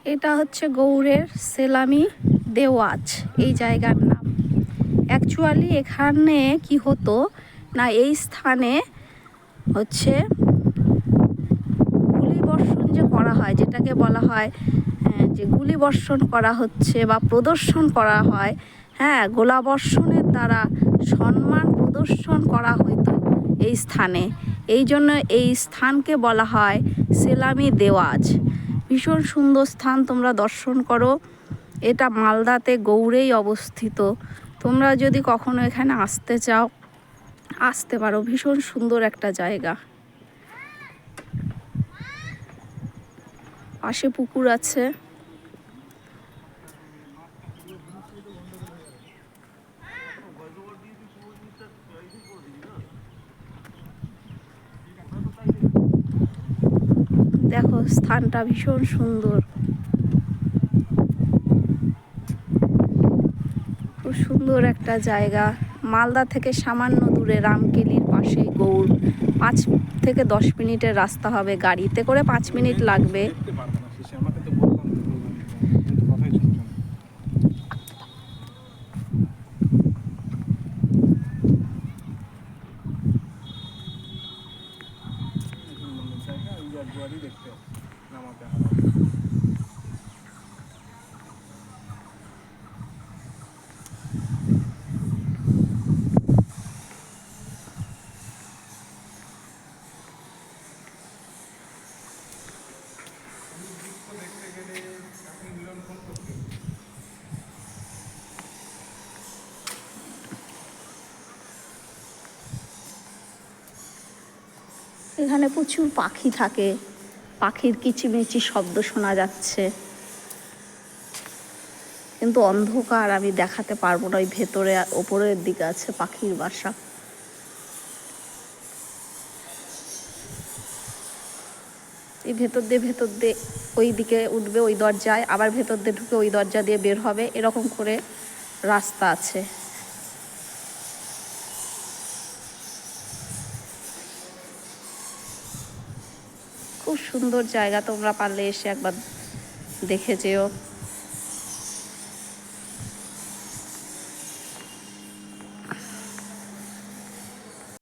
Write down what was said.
এটা হচ্ছে গৌড়ের সেলামি দেওয়াজ এই জায়গার নাম। অ্যাকচুয়ালি এখানে কি হতো না, এই স্থানে হচ্ছে গুলিবর্ষণ যে করা হয়, যেটাকে বলা হয় যে গুলিবর্ষণ করা হচ্ছে বা প্রদর্শন করা হয়, হ্যাঁ, গোলাবর্ষণের দ্বারা সম্মান প্রদর্শন করা হতো এই স্থানে। এই জন্য এই স্থানকে বলা হয় সেলামি দেওয়াজ। ভীষণ সুন্দর স্থান, তোমরা দর্শন করো। এটা মালদাতে গৌড়েই অবস্থিত। তোমরা যদি কখনো এখানে আসতে চাও আসতে পারো, ভীষণ সুন্দর একটা জায়গা। পাশে পুকুর আছে। দেখো স্থানটা ভীষণ সুন্দর, খুব সুন্দর একটা জায়গা। মালদা থেকে সামান্য দূরে রামকেলির পাশে গৌড়। 5 থেকে 10 মিনিটের রাস্তা হবে, গাড়িতে করে 5 মিনিট লাগবে। এখানে প্রচুর পাখি থাকে, পাখির কিচিমিচি শব্দ শোনা যাচ্ছে, কিন্তু অন্ধকার, আমি দেখাতে পারবো না। ওই ভেতরে ওপরের দিকে আছে পাখির বাসা। এই ভেতর দিয়ে ওই দিকে উঠবে, ওই দরজায়, আবার ভেতর দিয়ে ঢুকে ওই দরজা দিয়ে বের হবে, এরকম করে রাস্তা আছে। খুব সুন্দর জায়গা, তোমরা পারলে এসে একবার দেখে যেও।